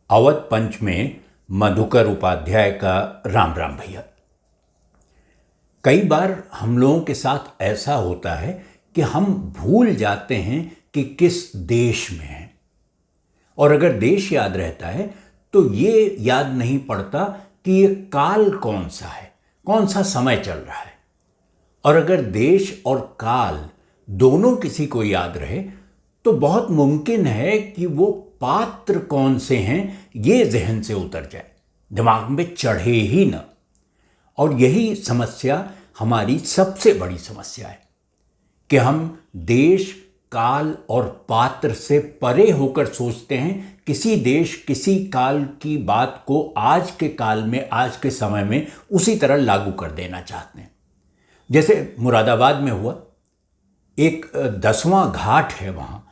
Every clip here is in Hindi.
अवध पंच में मधुकर उपाध्याय का राम राम भैया। कई बार हम लोगों के साथ ऐसा होता है कि हम भूल जाते हैं कि किस देश में हैं, और अगर देश याद रहता है तो ये याद नहीं पड़ता कि ये काल कौन सा है, कौन सा समय चल रहा है। और अगर देश और काल दोनों किसी को याद रहे तो बहुत मुमकिन है कि वो पात्र कौन से हैं ये जहन से उतर जाए, दिमाग में चढ़े ही न। और यही समस्या हमारी सबसे बड़ी समस्या है कि हम देश, काल और पात्र से परे होकर सोचते हैं किसी देश, किसी काल की बात को आज के काल में, आज के समय में उसी तरह लागू कर देना चाहते हैं। जैसे मुरादाबाद में हुआ, एक 10वां घाट है वहाँ,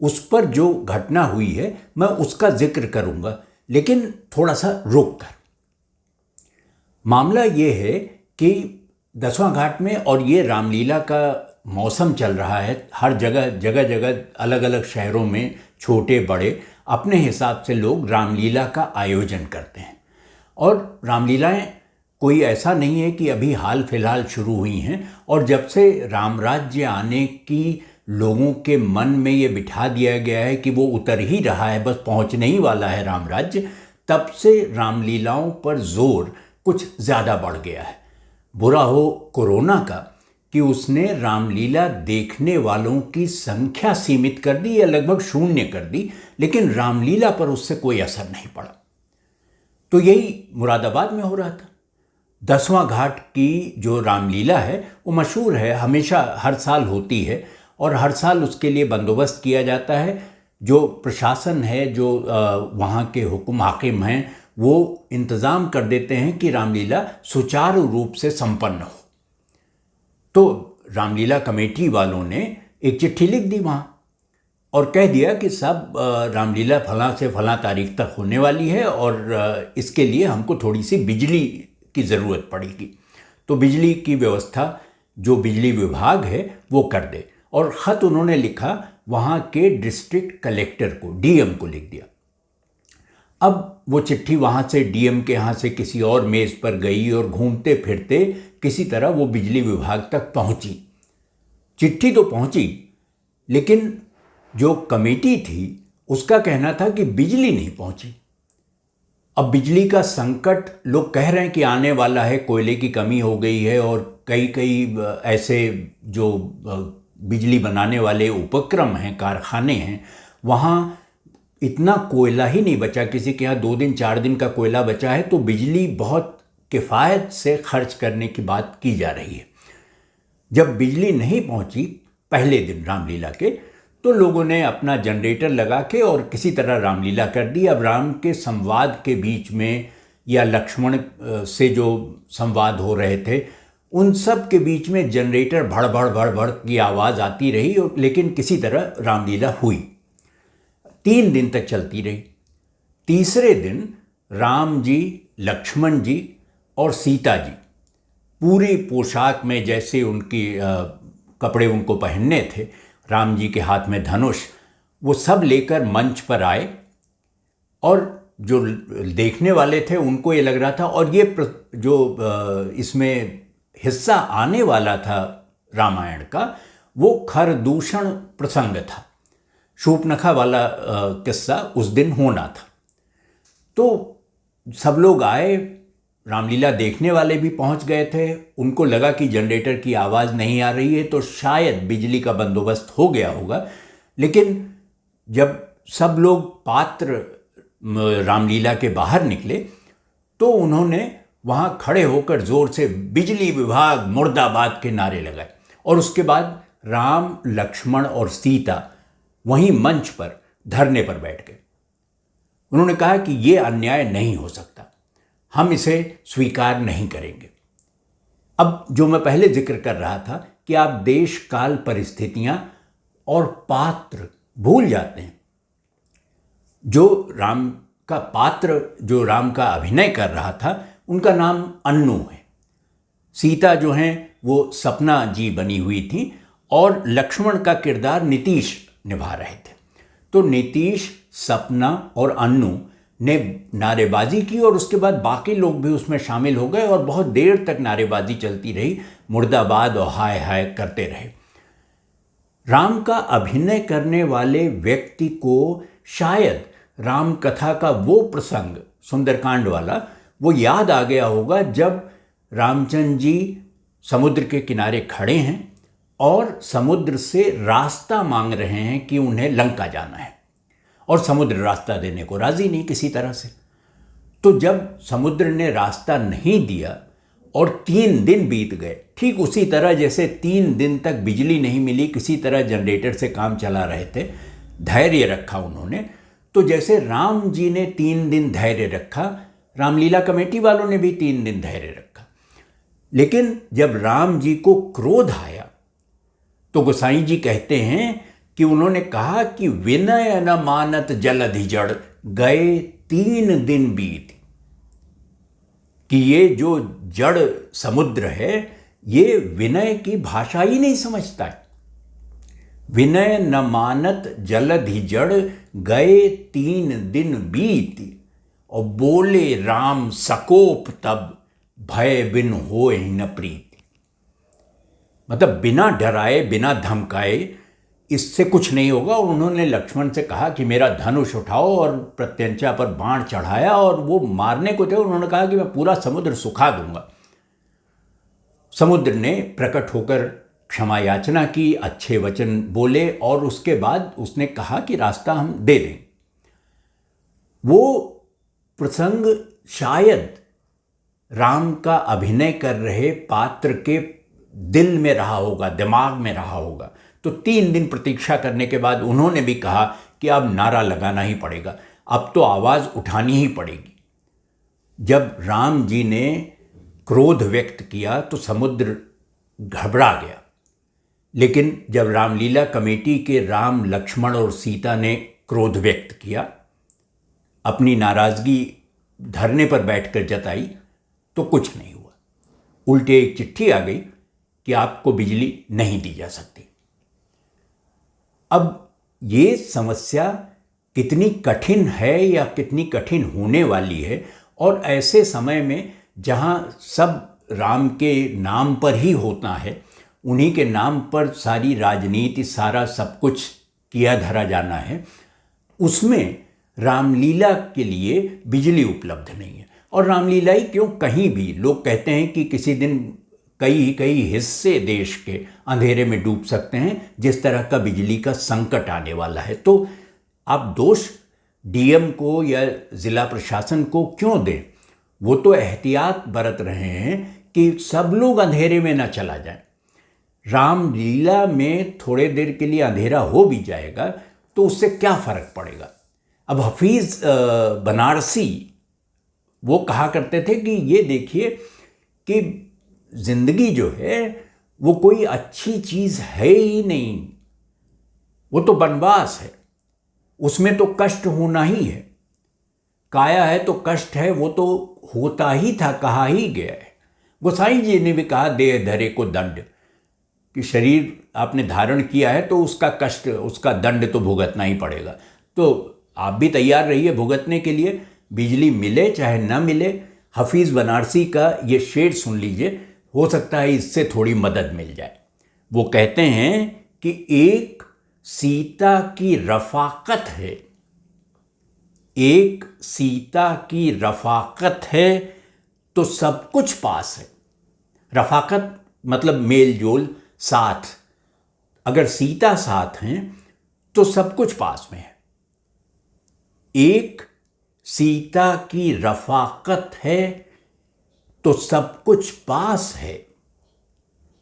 उस पर जो घटना हुई है मैं उसका जिक्र करूँगा, लेकिन थोड़ा सा रुक कर। मामला ये है कि 10वां घाट में, और ये रामलीला का मौसम चल रहा है, हर जगह जगह जगह अलग अलग शहरों में छोटे बड़े अपने हिसाब से लोग रामलीला का आयोजन करते हैं। और रामलीलाएं कोई ऐसा नहीं है कि अभी हाल फिलहाल शुरू हुई हैं, और जब से रामराज्य आने की लोगों के मन में ये बिठा दिया गया है कि वो उतर ही रहा है, बस पहुंचने ही वाला है रामराज्य, तब से रामलीलाओं पर जोर कुछ ज़्यादा बढ़ गया है। बुरा हो कोरोना का कि उसने रामलीला देखने वालों की संख्या सीमित कर दी या लगभग शून्य कर दी, लेकिन रामलीला पर उससे कोई असर नहीं पड़ा। तो यही मुरादाबाद में हो रहा था। 10वां घाट की जो रामलीला है वो मशहूर है, हमेशा हर साल होती है, और हर साल उसके लिए बंदोबस्त किया जाता है। जो प्रशासन है, जो वहाँ के हुक्म हाकिम हैं, वो इंतज़ाम कर देते हैं कि रामलीला सुचारू रूप से संपन्न हो। तो रामलीला कमेटी वालों ने एक चिट्ठी लिख दी वहाँ और कह दिया कि सब रामलीला फलां से फलां तारीख तक होने वाली है, और इसके लिए हमको थोड़ी सी बिजली की ज़रूरत पड़ेगी, तो बिजली की व्यवस्था जो बिजली विभाग है वो कर दे। और ख़त उन्होंने लिखा वहाँ के डिस्ट्रिक्ट कलेक्टर को, डीएम को लिख दिया। अब वो चिट्ठी वहाँ से डीएम के यहाँ से किसी और मेज़ पर गई और घूमते फिरते किसी तरह वो बिजली विभाग तक पहुँची। चिट्ठी तो पहुँची, लेकिन जो कमेटी थी उसका कहना था कि बिजली नहीं पहुँची। अब बिजली का संकट, लोग कह रहे हैं कि आने वाला है, कोयले की कमी हो गई है, और कई ऐसे जो बिजली बनाने वाले उपक्रम हैं, कारखाने हैं, वहाँ इतना कोयला ही नहीं बचा। किसी के यहाँ 2 दिन 4 दिन का कोयला बचा है, तो बिजली बहुत किफ़ायत से खर्च करने की बात की जा रही है। जब बिजली नहीं पहुँची पहले दिन रामलीला के, तो लोगों ने अपना जनरेटर लगा के और किसी तरह रामलीला कर दी। अब राम के संवाद के बीच में या लक्ष्मण से जो संवाद हो रहे थे, उन सब के बीच में जनरेटर भड़ भड़ की आवाज़ आती रही, लेकिन किसी तरह रामलीला हुई। 3 दिन तक चलती रही। तीसरे दिन राम जी, लक्ष्मण जी और सीता जी पूरी पोशाक में, जैसे उनकी कपड़े उनको पहनने थे, राम जी के हाथ में धनुष, वो सब लेकर मंच पर आए। और जो देखने वाले थे उनको ये लग रहा था, और ये जो इसमें हिस्सा आने वाला था रामायण का, वो खरदूषण प्रसंग था, शूर्पणखा वाला किस्सा उस दिन होना था। तो सब लोग आए, रामलीला देखने वाले भी पहुंच गए थे। उनको लगा कि जनरेटर की आवाज़ नहीं आ रही है तो शायद बिजली का बंदोबस्त हो गया होगा। लेकिन जब सब लोग पात्र रामलीला के बाहर निकले तो उन्होंने वहाँ खड़े होकर ज़ोर से बिजली विभाग मुर्दाबाद के नारे लगाए, और उसके बाद राम, लक्ष्मण और सीता वहीं मंच पर धरने पर बैठ गए। उन्होंने कहा कि ये अन्याय नहीं हो सकता, हम इसे स्वीकार नहीं करेंगे। अब जो मैं पहले जिक्र कर रहा था कि आप देश, काल, परिस्थितियां और पात्र भूल जाते हैं। जो राम का पात्र, जो राम का अभिनय कर रहा था, उनका नाम अन्नू है। सीता जो हैं वो सपना जी बनी हुई थी, और लक्ष्मण का किरदार नीतीश निभा रहे थे। तो नीतीश, सपना और अन्नू ने नारेबाजी की और उसके बाद बाकी लोग भी उसमें शामिल हो गए और बहुत देर तक नारेबाजी चलती रही, मुर्दाबाद और हाय हाय करते रहे। राम का अभिनय करने वाले व्यक्ति को शायद राम कथा का वो प्रसंग, सुंदरकांड वाला, वो याद आ गया होगा जब रामचंद्र जी समुद्र के किनारे खड़े हैं और समुद्र से रास्ता मांग रहे हैं कि उन्हें लंका जाना है और समुद्र रास्ता देने को राजी नहीं किसी तरह से। तो जब समुद्र ने रास्ता नहीं दिया और 3 दिन बीत गए, ठीक उसी तरह जैसे 3 दिन तक बिजली नहीं मिली, किसी तरह जनरेटर से काम चला रहे थे, धैर्य रखा उन्होंने। तो जैसे राम जी ने 3 दिन धैर्य रखा, रामलीला कमेटी वालों ने भी 3 दिन धैर्य रखा। लेकिन जब राम जी को क्रोध आया तो गोसाई जी कहते हैं कि उन्होंने कहा कि विनय न मानत जलधि जड़, गए 3 दिन बीत। कि ये जो जड़ समुद्र है ये विनय की भाषा ही नहीं समझता है। विनय न मानत जलधि जड़, गए 3 दिन बीत। और बोले राम सकोप तब, भय बिन होए न प्रीत। मतलब बिना डराए बिना धमकाए इससे कुछ नहीं होगा। और उन्होंने लक्ष्मण से कहा कि मेरा धनुष उठाओ और प्रत्यंचा पर बाण चढ़ाया और वो मारने को थे। उन्होंने कहा कि मैं पूरा समुद्र सुखा दूंगा। समुद्र ने प्रकट होकर क्षमा याचना की, अच्छे वचन बोले और उसके बाद उसने कहा कि रास्ता हम दे दें। वो प्रसंग शायद राम का अभिनय कर रहे पात्र के दिल में रहा होगा, दिमाग में रहा होगा। तो 3 दिन प्रतीक्षा करने के बाद उन्होंने भी कहा कि अब नारा लगाना ही पड़ेगा, अब तो आवाज़ उठानी ही पड़ेगी। जब राम जी ने क्रोध व्यक्त किया तो समुद्र घबरा गया। लेकिन जब रामलीला कमेटी के राम, लक्ष्मण और सीता ने क्रोध व्यक्त किया, अपनी नाराज़गी धरने पर बैठकर जताई, तो कुछ नहीं हुआ। उल्टे एक चिट्ठी आ गई कि आपको बिजली नहीं दी जा सकती। अब ये समस्या कितनी कठिन है या कितनी कठिन होने वाली है, और ऐसे समय में जहाँ सब राम के नाम पर ही होता है, उन्हीं के नाम पर सारी राजनीति, सारा सब कुछ किया धरा जाना है, उसमें रामलीला के लिए बिजली उपलब्ध नहीं है। और रामलीला ही क्यों, कहीं भी लोग कहते हैं कि किसी दिन कई हिस्से देश के अंधेरे में डूब सकते हैं, जिस तरह का बिजली का संकट आने वाला है। तो आप दोष डीएम को या ज़िला प्रशासन को क्यों दें? वो तो एहतियात बरत रहे हैं कि सब लोग अंधेरे में न चला जाए। रामलीला में थोड़े देर के लिए अंधेरा हो भी जाएगा तो उससे क्या फ़र्क पड़ेगा। अब हफीज़ बनारसी वो कहा करते थे कि ये देखिए कि ज़िंदगी जो है वो कोई अच्छी चीज़ है ही नहीं, वो तो वनवास है, उसमें तो कष्ट होना ही है। काया है तो कष्ट है, वो तो होता ही था, कहा ही गया है। गोसाई जी ने भी कहा देह धरे को दंड, कि शरीर आपने धारण किया है तो उसका कष्ट, उसका दंड तो भुगतना ही पड़ेगा। तो आप भी तैयार रहिए भुगतने के लिए, बिजली मिले चाहे न मिले। हफीज़ बनारसी का ये शेर सुन लीजिए, हो सकता है इससे थोड़ी मदद मिल जाए। वो कहते हैं कि एक सीता की रफ़ाकत है, एक सीता की रफ़ाकत है तो सब कुछ पास है। रफ़ाकत मतलब मेल जोल, साथ। अगर सीता साथ हैं तो सब कुछ पास में है। एक सीता की रफ़ाकत है तो सब कुछ पास है।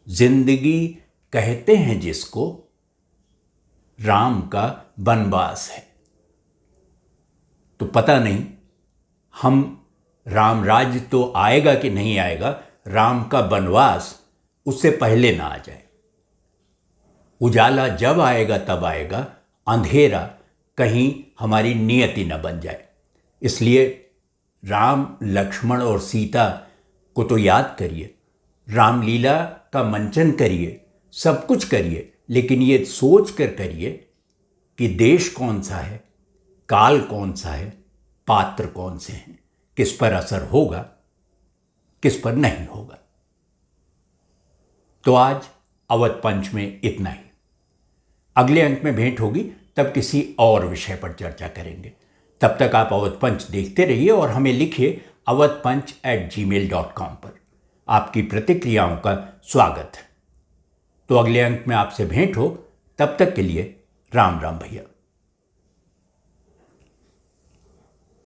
जिंदगी कहते हैं जिसको, राम का वनवास है। तो पता नहीं हम राम राज्य तो आएगा कि नहीं आएगा, राम का वनवास उससे पहले ना आ जाए। उजाला जब आएगा तब आएगा, अंधेरा कहीं हमारी नियति न बन जाए। इसलिए राम, लक्ष्मण और सीता को तो याद करिए, रामलीला का मंचन करिए, सब कुछ करिए, लेकिन ये सोच कर करिए कि देश कौन सा है, काल कौन सा है, पात्र कौन से हैं, किस पर असर होगा, किस पर नहीं होगा। तो आज अवध पंच में इतना ही। अगले अंक में भेंट होगी, तब किसी और विषय पर चर्चा करेंगे। तब तक आप अवध पंच देखते रहिए और हमें लिखिए awadhpanch@gmail.com पर। आपकी प्रतिक्रियाओं का स्वागत है। तो अगले अंक में आपसे भेंट हो, तब तक के लिए राम राम भैया।